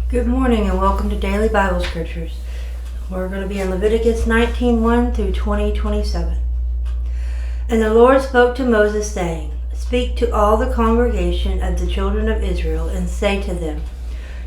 Good morning and welcome to Daily Bible Scriptures. We're going to be in Leviticus 19:1 through 20:27. And the Lord spoke to Moses, saying, Speak to all the congregation of the children of Israel, and say to them,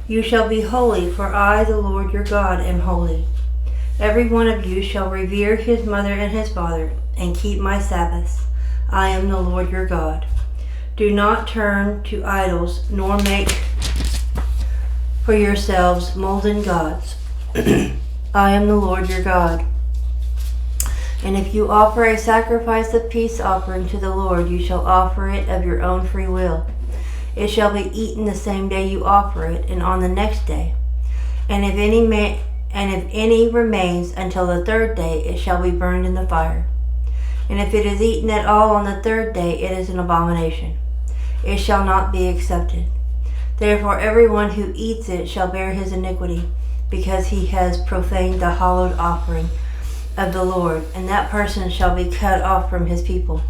You shall be holy, for I, the Lord your God, am holy. Every one of you shall revere his mother and his father, and keep my Sabbaths. I am the Lord your God. Do not turn to idols, nor make for yourselves molten gods. I am the Lord your God. And if you offer a sacrifice of peace offering to the Lord, you shall offer it of your own free will. It shall be eaten the same day you offer it, and on the next day. And if any remains until the third day, it shall be burned in the fire. And if it is eaten at all on the third day, it is an abomination. It shall not be accepted. Therefore everyone who eats it shall bear his iniquity, because he has profaned the hallowed offering of the Lord, and that person shall be cut off from his people.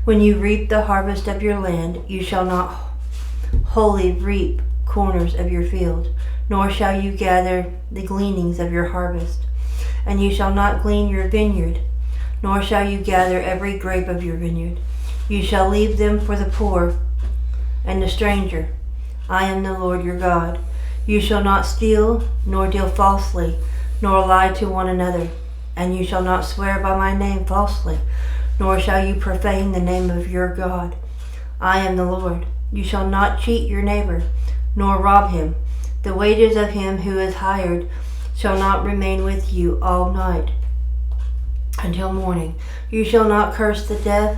When you reap the harvest of your land, you shall not wholly reap corners of your field, nor shall you gather the gleanings of your harvest. And you shall not glean your vineyard, nor shall you gather every grape of your vineyard. You shall leave them for the poor and the stranger. I am the Lord your God. You shall not steal, nor deal falsely, nor lie to one another. And you shall not swear by my name falsely, nor shall you profane the name of your God. I am the Lord. You shall not cheat your neighbor, nor rob him. The wages of him who is hired shall not remain with you all night until morning. You shall not curse the deaf,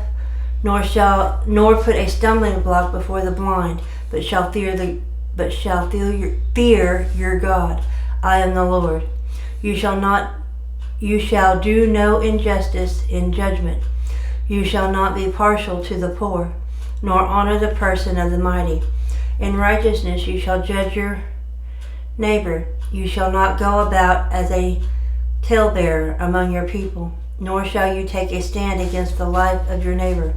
nor put a stumbling block before the blind, but shall fear your God. I am the Lord. You shall do no injustice in judgment. You shall not be partial to the poor, nor honor the person of the mighty. In righteousness you shall judge your neighbor. You shall not go about as a talebearer among your people, nor shall you take a stand against the life of your neighbor.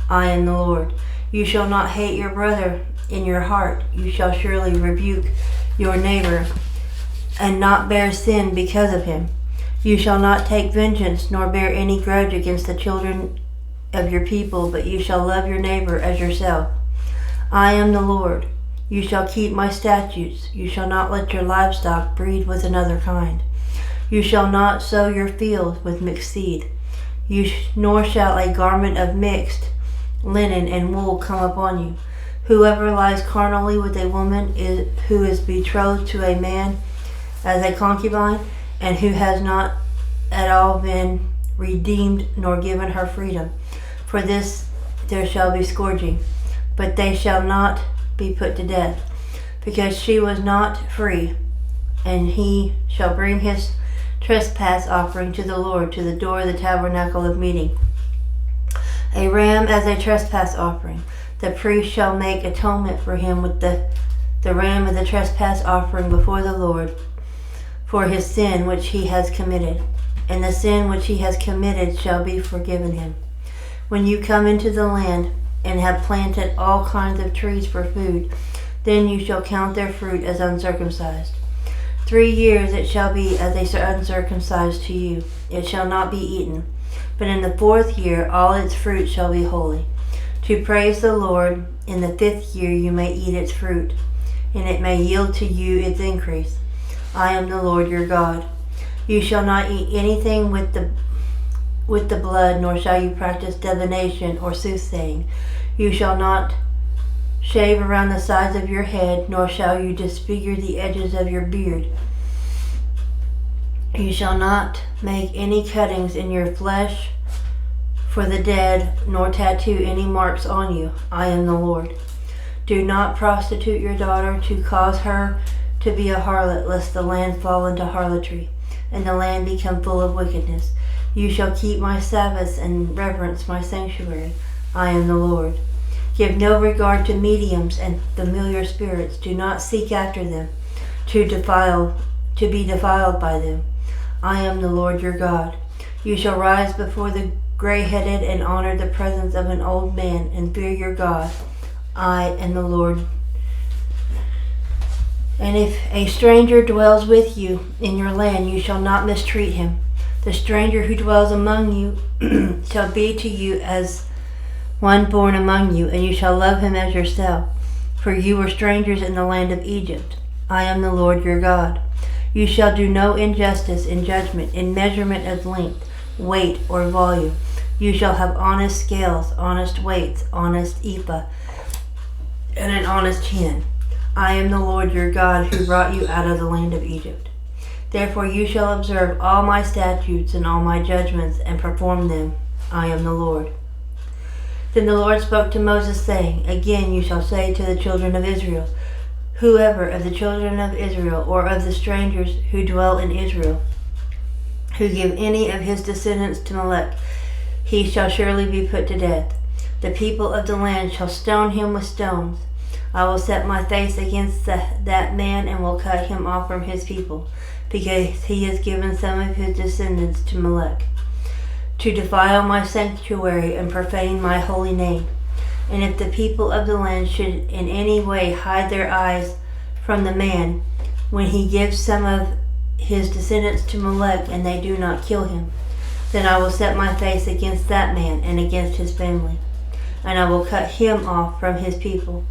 I am the Lord. You shall not hate your brother in your heart. You shall surely rebuke your neighbor and not bear sin because of him. You shall not take vengeance nor bear any grudge against the children of your people, but you shall love your neighbor as yourself. I am the Lord. You shall keep my statutes. You shall not let your livestock breed with another kind. You shall not sow your field with mixed seed. Nor shall a garment of mixed linen and wool come upon you. Whoever lies carnally with a woman who is betrothed to a man as a concubine, and who has not at all been redeemed nor given her freedom. For this there shall be scourging, but they shall not be put to death, because she was not free. And he shall bring his trespass offering to the Lord to the door of the tabernacle of meeting, a ram as a trespass offering. The priest shall make atonement for him with the ram of the trespass offering before the Lord for his sin which he has committed, and the sin which he has committed shall be forgiven him. When you come into the land and have planted all kinds of trees for food, then you shall count their fruit as uncircumcised. 3 years it shall be as uncircumcised to you. It shall not be eaten. But in the 4th year all its fruit shall be holy. To praise the Lord, in the 5th year you may eat its fruit, and it may yield to you its increase. I am the Lord your God. You shall not eat anything with the blood, nor shall you practice divination or soothsaying. You shall not shave around the sides of your head, nor shall you disfigure the edges of your beard. You shall not make any cuttings in your flesh for the dead, nor tattoo any marks on you. I am the Lord. Do not prostitute your daughter to cause her to be a harlot, lest the land fall into harlotry, and the land become full of wickedness. You shall keep my Sabbaths and reverence my sanctuary. I am the Lord. Give no regard to mediums and familiar spirits. Do not seek after them, to be defiled by them. I am the Lord your God. You shall rise before the gray-headed and honor the presence of an old man, and fear your God. I am the Lord And if a stranger dwells with you in your land, you shall not mistreat him. The stranger who dwells among you shall be to you as one born among you, and you shall love him as yourself. For you were strangers in the land of Egypt. I am the Lord your God. You shall do no injustice in judgment, in measurement of length, weight, or volume. You shall have honest scales, honest weights, honest ephah, and an honest hin. I am the Lord your God who brought you out of the land of Egypt. Therefore you shall observe all my statutes and all my judgments and perform them. I am the Lord. Then the Lord spoke to Moses, saying, Again you shall say to the children of Israel, Whoever of the children of Israel or of the strangers who dwell in Israel, who give any of his descendants to Molech, he shall surely be put to death. The people of the land shall stone him with stones. I will set my face against that man and will cut him off from his people, because he has given some of his descendants to Molech, to defile my sanctuary and profane my holy name. And if the people of the land should in any way hide their eyes from the man, when he gives some of his descendants to Molech and they do not kill him, then I will set my face against that man and against his family, and I will cut him off from his people,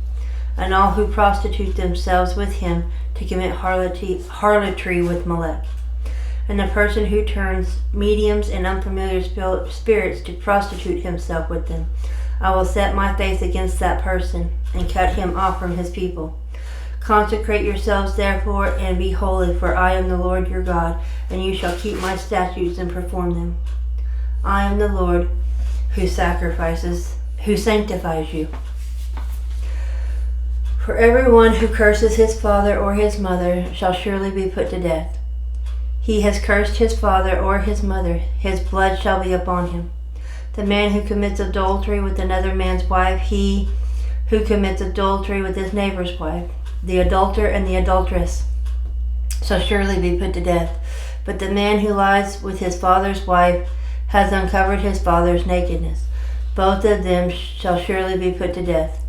and all who prostitute themselves with him to commit harlotry with Molech. And the person who turns mediums and unfamiliar spirits to prostitute himself with them, I will set my face against that person and cut him off from his people. Consecrate yourselves therefore and be holy, for I am the Lord your God, and you shall keep my statutes and perform them. I am the Lord who sanctifies you. For everyone who curses his father or his mother shall surely be put to death. He has cursed his father or his mother, his blood shall be upon him. The man who commits adultery with another man's wife, he who commits adultery with his neighbor's wife, the adulterer and the adulteress shall surely be put to death. But the man who lies with his father's wife has uncovered his father's nakedness. Both of them shall surely be put to death.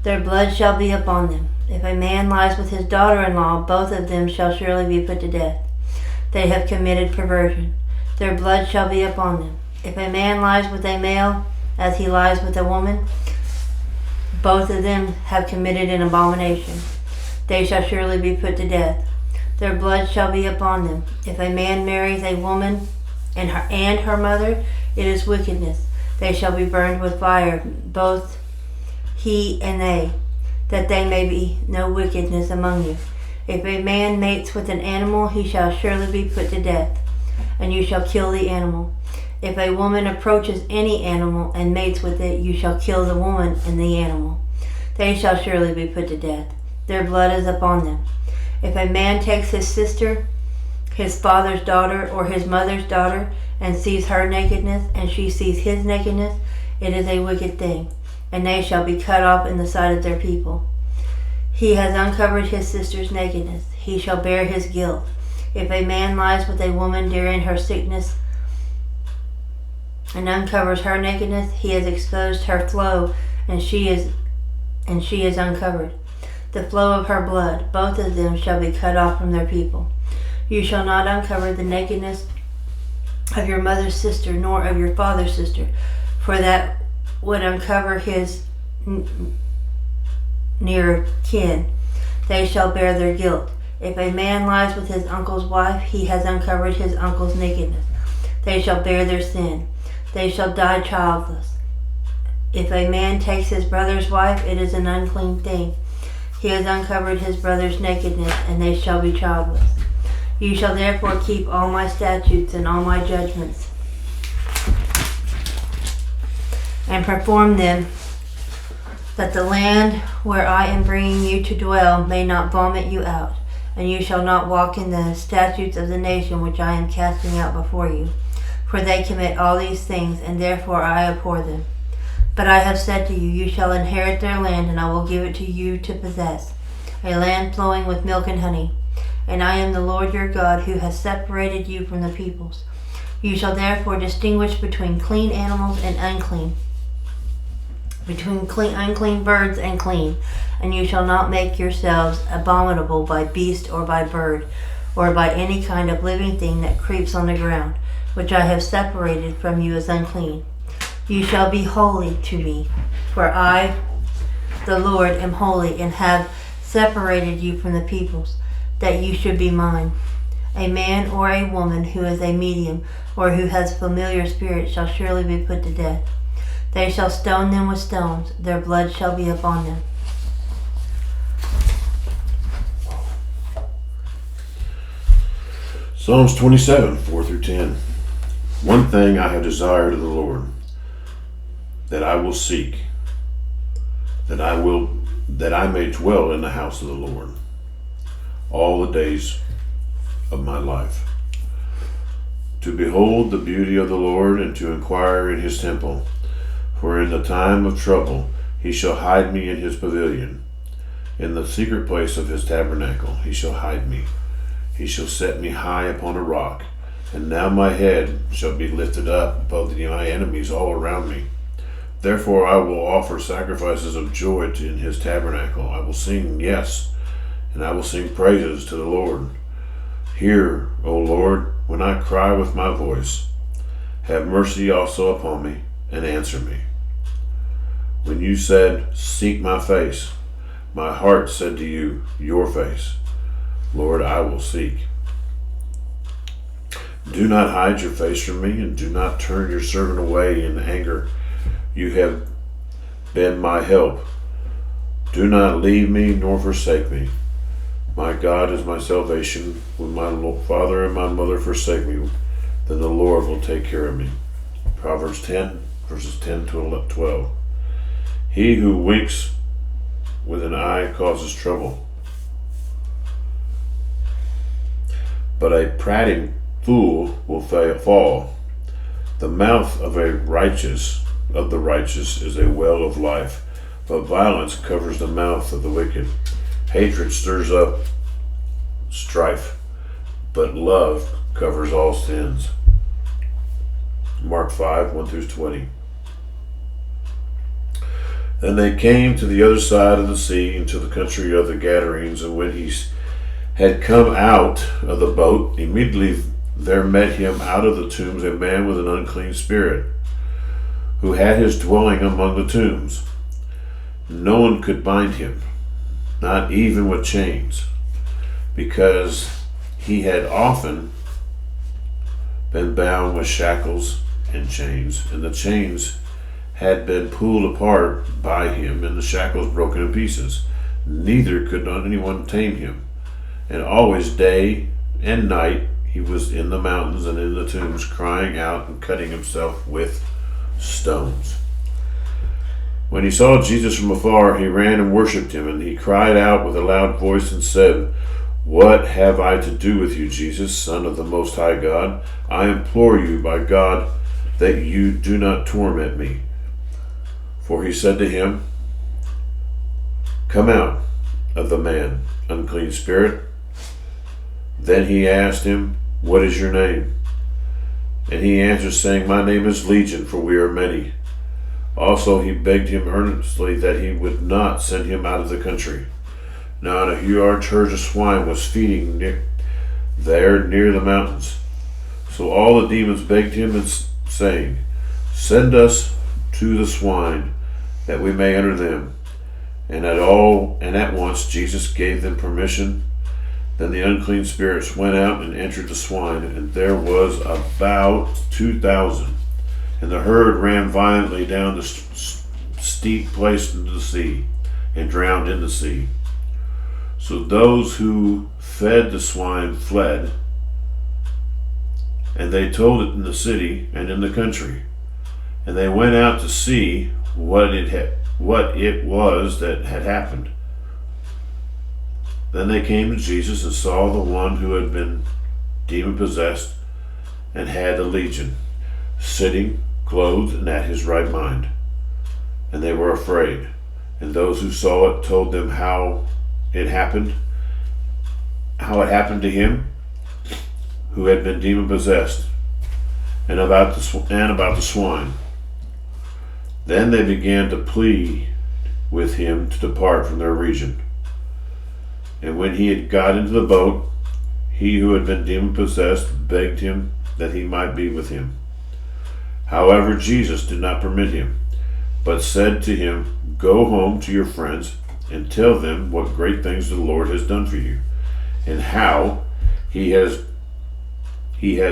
Their blood shall be upon them. If a man lies with his daughter-in-law, both of them shall surely be put to death. They have committed perversion. Their blood shall be upon them. If a man lies with a male as he lies with a woman, both of them have committed an abomination. They shall surely be put to death. Their blood shall be upon them. If a man marries a woman and her mother, it is wickedness. They shall be burned with fire, both he and they, that there may be no wickedness among you. If a man mates with an animal, he shall surely be put to death, and you shall kill the animal. If a woman approaches any animal and mates with it, you shall kill the woman and the animal. They shall surely be put to death. Their blood is upon them. If a man takes his sister, his father's daughter, or his mother's daughter, and sees her nakedness, and she sees his nakedness, it is a wicked thing, and they shall be cut off in the sight of their people. He has uncovered his sister's nakedness. He shall bear his guilt. If a man lies with a woman during her sickness and uncovers her nakedness, he has exposed her flow, and she is uncovered. The flow of her blood, both of them shall be cut off from their people. You shall not uncover the nakedness of your mother's sister, nor of your father's sister, for that would uncover his near kin. They shall bear their guilt. If a man lies with his uncle's wife, he has uncovered his uncle's nakedness. They shall bear their sin. They shall die childless. If a man takes his brother's wife, it is an unclean thing. He has uncovered his brother's nakedness, and they shall be childless. You shall therefore keep all my statutes and all my judgments, and perform them, that the land where I am bringing you to dwell may not vomit you out, and you shall not walk in the statutes of the nation which I am casting out before you. For they commit all these things, and therefore I abhor them. But I have said to you, you shall inherit their land, and I will give it to you to possess, a land flowing with milk and honey. And I am the Lord your God, who has separated you from the peoples. You shall therefore distinguish between clean animals and unclean. between unclean birds and clean. And you shall not make yourselves abominable by beast or by bird, or by any kind of living thing that creeps on the ground, which I have separated from you as unclean. You shall be holy to me, for I, the Lord, am holy, and have separated you from the peoples, that you should be mine. A man or a woman who is a medium, or who has familiar spirit, shall surely be put to death. They shall stone them with stones, their blood shall be upon them. Psalms 27, 4 through 10. One thing I have desired of the Lord, that I will seek, that I may dwell in the house of the Lord all the days of my life, to behold the beauty of the Lord, and to inquire in his temple. For in the time of trouble he shall hide me in his pavilion. In the secret place of his tabernacle he shall hide me. He shall set me high upon a rock. And now my head shall be lifted up above my enemies all around me. Therefore I will offer sacrifices of joy in his tabernacle. I will sing, yes, and I will sing praises to the Lord. Hear, O Lord, when I cry with my voice. Have mercy also upon me, and answer me. When you said, seek my face, my heart said to you, your face, Lord, I will seek. Do not hide your face from me, and do not turn your servant away in anger. You have been my help. Do not leave me nor forsake me. My God is my salvation. When my father and my mother forsake me, then the Lord will take care of me. Proverbs 10, verses 10 to 12. He who winks with an eye causes trouble, but a prating fool will fall. The mouth of the righteous is a well of life, but violence covers the mouth of the wicked. Hatred stirs up strife, but love covers all sins. Mark 5, 1 through 20. Then they came to the other side of the sea, into the country of the Gadarenes, and when he had come out of the boat, immediately there met him out of the tombs a man with an unclean spirit, who had his dwelling among the tombs. No one could bind him, not even with chains, because he had often been bound with shackles and chains, and the chains had been pulled apart by him, and the shackles broken in pieces. Neither could anyone tame him. And always day and night he was in the mountains and in the tombs, crying out and cutting himself with stones. When he saw Jesus from afar, he ran and worshipped him, and he cried out with a loud voice and said, What have I to do with you, Jesus, Son of the Most High God? I implore you by God that you do not torment me. For he said to him, Come out of the man, unclean spirit. Then he asked him, What is your name? And he answered, saying, My name is Legion, for we are many. Also he begged him earnestly that he would not send him out of the country. Now a large herd of swine was feeding there near the mountains. So all the demons begged him, saying, Send us to the swine, that we may enter them. And at once Jesus gave them permission. Then the unclean spirits went out and entered the swine, and there was about 2,000. And the herd ran violently down the steep place into the sea, and drowned in the sea. So those who fed the swine fled, and they told it in the city and in the country. And they went out to see what it was that had happened. Then they came to Jesus and saw the one who had been demon-possessed and had the legion, sitting, clothed, and at his right mind. And they were afraid. And those who saw it told them how it happened to him who had been demon-possessed, and about the swine. Then they began to plead with him to depart from their region. And when he had got into the boat, he who had been demon-possessed begged him that he might be with him. However, Jesus did not permit him, but said to him, Go home to your friends and tell them what great things the Lord has done for you, and how he has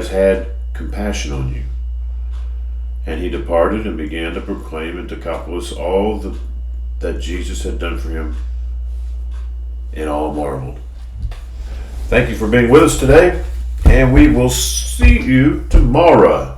had compassion on you. And he departed and began to proclaim in Decapolis all that Jesus had done for him, and all marveled. Thank you for being with us today, and we will see you tomorrow.